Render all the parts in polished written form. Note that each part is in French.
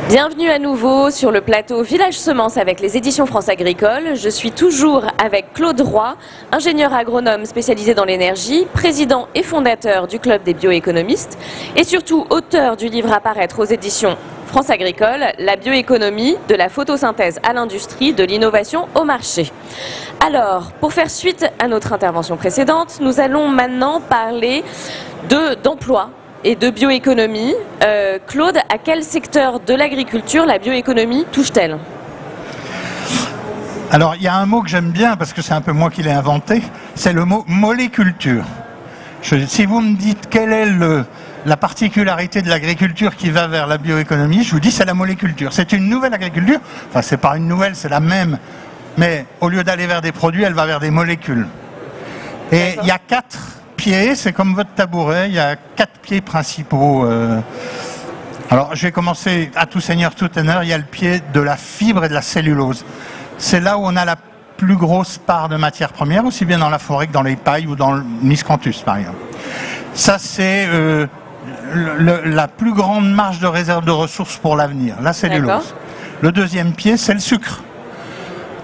Bienvenue à nouveau sur le plateau Village Semences avec les éditions France Agricole. Je suis toujours avec Claude Roy, ingénieur agronome spécialisé dans l'énergie, président et fondateur du Club des bioéconomistes et surtout auteur du livre à paraître aux éditions France Agricole, la bioéconomie, de la photosynthèse à l'industrie, de l'innovation au marché. Alors, pour faire suite à notre intervention précédente, nous allons maintenant parler d'emploi et de bioéconomie. Claude, à quel secteur de l'agriculture la bioéconomie touche-t-elle? Alors, il y a un mot que j'aime bien, parce que c'est un peu moi qui l'ai inventé, c'est le mot moléculture. Si vous me dites quelle est la particularité de l'agriculture qui va vers la bioéconomie, je vous dis c'est la moléculture. C'est une nouvelle agriculture, enfin c'est pas une nouvelle, c'est la même, mais au lieu d'aller vers des produits, elle va vers des molécules. Et il y a 4 pieds, c'est comme votre tabouret, il y a 4 pieds principaux. Alors je vais commencer à tout seigneur, tout honneur, il y a le pied de la fibre et de la cellulose. C'est là où on a la plus grosse part de matières premières, aussi bien dans la forêt que dans les pailles ou dans le miscanthus par exemple. Ça c'est la plus grande marge de réserve de ressources pour l'avenir, la cellulose. Le deuxième pied, c'est le sucre.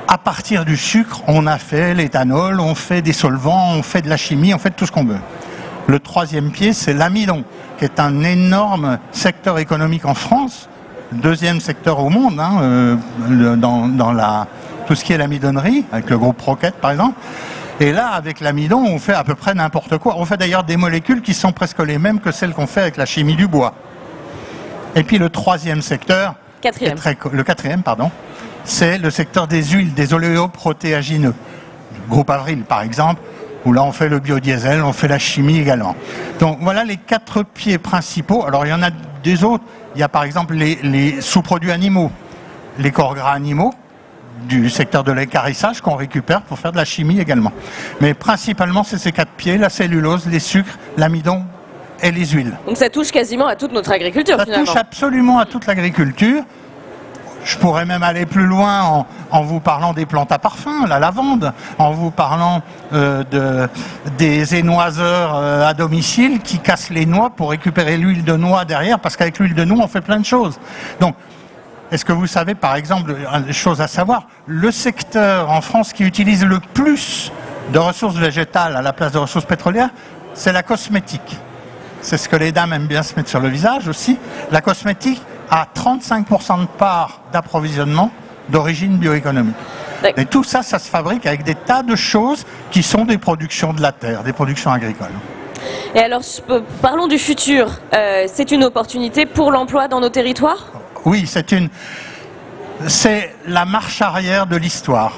À partir du sucre, on a fait l'éthanol, on fait des solvants, on fait de la chimie, on fait tout ce qu'on veut. Le troisième pied, c'est l'amidon, qui est un énorme secteur économique en France, deuxième secteur au monde, hein, dans tout ce qui est l'amidonnerie, avec le groupe Roquette par exemple. Et là, avec l'amidon, on fait à peu près n'importe quoi. On fait d'ailleurs des molécules qui sont presque les mêmes que celles qu'on fait avec la chimie du bois. Et puis le troisième secteur, le quatrième, pardon, c'est le secteur des huiles, des oléoprotéagineux. Groupe Avril, par exemple, où là on fait le biodiesel, on fait la chimie également. Donc voilà les 4 pieds principaux. Alors il y en a des autres. Il y a par exemple les sous-produits animaux, les corps gras animaux, du secteur de l'équarrissage qu'on récupère pour faire de la chimie également. Mais principalement, c'est ces 4 pieds, la cellulose, les sucres, l'amidon et les huiles. Donc ça touche quasiment à toute notre agriculture finalement. Ça touche absolument à toute l'agriculture. Je pourrais même aller plus loin en vous parlant des plantes à parfum, la lavande, en vous parlant des énoiseurs à domicile qui cassent les noix pour récupérer l'huile de noix derrière, parce qu'avec l'huile de noix, on fait plein de choses. Donc, est-ce que vous savez, par exemple, une chose à savoir, le secteur en France qui utilise le plus de ressources végétales à la place de ressources pétrolières, c'est la cosmétique. C'est ce que les dames aiment bien se mettre sur le visage aussi. La cosmétique a 35% de part d'approvisionnement d'origine bioéconomique. Et tout ça, ça se fabrique avec des tas de choses qui sont des productions de la terre, des productions agricoles. Et alors, parlons du futur. C'est une opportunité pour l'emploi dans nos territoires ? Oui, c'est la marche arrière de l'histoire.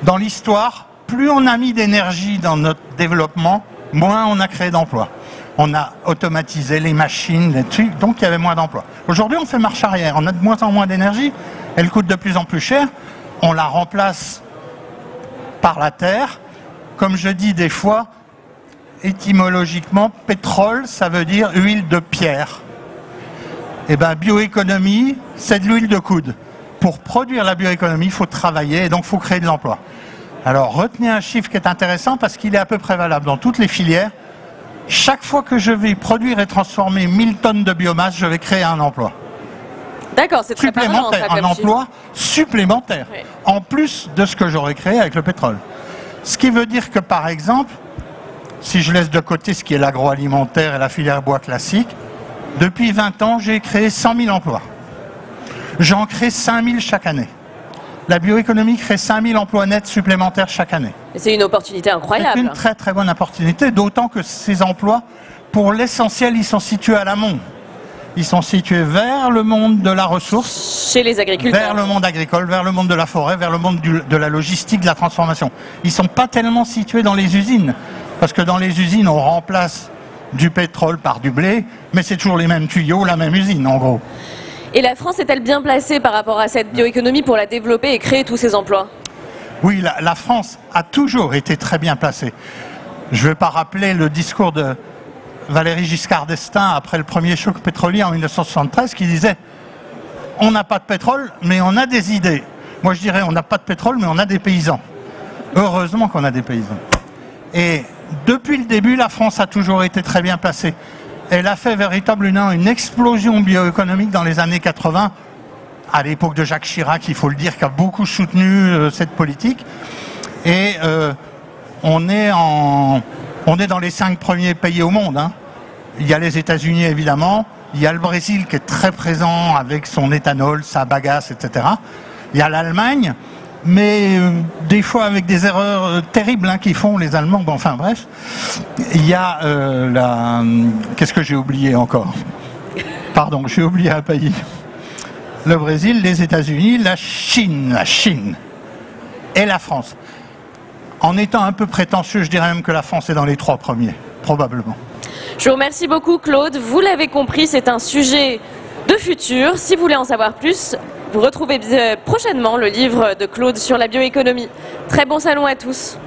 Dans l'histoire, plus on a mis d'énergie dans notre développement, moins on a créé d'emplois. On a automatisé les machines, les trucs, donc il y avait moins d'emplois. Aujourd'hui, on fait marche arrière. On a de moins en moins d'énergie, elle coûte de plus en plus cher. On la remplace par la terre. Comme je dis des fois, étymologiquement, pétrole, ça veut dire huile de pierre. Eh bien, bioéconomie, c'est de l'huile de coude. Pour produire la bioéconomie, il faut travailler et donc il faut créer de l'emploi. Alors, retenez un chiffre qui est intéressant parce qu'il est à peu près valable dans toutes les filières. Chaque fois que je vais produire et transformer 1000 tonnes de biomasse, je vais créer un emploi. D'accord, c'est très parlant, ça, un emploi supplémentaire, oui, en plus de ce que j'aurais créé avec le pétrole. Ce qui veut dire que, par exemple, si je laisse de côté ce qui est l'agroalimentaire et la filière bois classique, depuis 20 ans, j'ai créé 100 000 emplois. J'en crée 5 000 chaque année. La bioéconomie crée 5 000 emplois nets supplémentaires chaque année. C'est une opportunité incroyable. C'est une très très bonne opportunité, d'autant que ces emplois, pour l'essentiel, ils sont situés à l'amont. Ils sont situés vers le monde de la ressource, chez les agriculteurs, vers le monde agricole, vers le monde de la forêt, vers le monde de la logistique, de la transformation. Ils ne sont pas tellement situés dans les usines, parce que dans les usines, on remplace du pétrole par du blé, mais c'est toujours les mêmes tuyaux, la même usine en gros. Et la France est-elle bien placée par rapport à cette bioéconomie pour la développer et créer tous ces emplois? Oui, la France a toujours été très bien placée. Je ne vais pas rappeler le discours de Valéry Giscard d'Estaing après le premier choc pétrolier en 1973 qui disait « On n'a pas de pétrole, mais on a des idées ». Moi je dirais « On n'a pas de pétrole, mais on a des paysans ». Heureusement qu'on a des paysans. Et depuis le début, la France a toujours été très bien placée. Elle a fait véritablement une explosion bioéconomique dans les années 80 à l'époque de Jacques Chirac, il faut le dire, qui a beaucoup soutenu cette politique. Et on est dans les 5 premiers pays au monde, hein. Il y a les États-Unis évidemment, il y a le Brésil qui est très présent avec son éthanol, sa bagasse, etc. Il y a l'Allemagne, mais des fois avec des erreurs terribles hein, qu'ils font les Allemands. Bon, enfin bref, il y a qu'est-ce que j'ai oublié encore? Pardon, j'ai oublié un pays. Le Brésil, les États-Unis, la Chine et la France. En étant un peu prétentieux, je dirais même que la France est dans les 3 premiers, probablement. Je vous remercie beaucoup Claude. Vous l'avez compris, c'est un sujet de futur. Si vous voulez en savoir plus, vous retrouvez prochainement le livre de Claude sur la bioéconomie. Très bon salon à tous.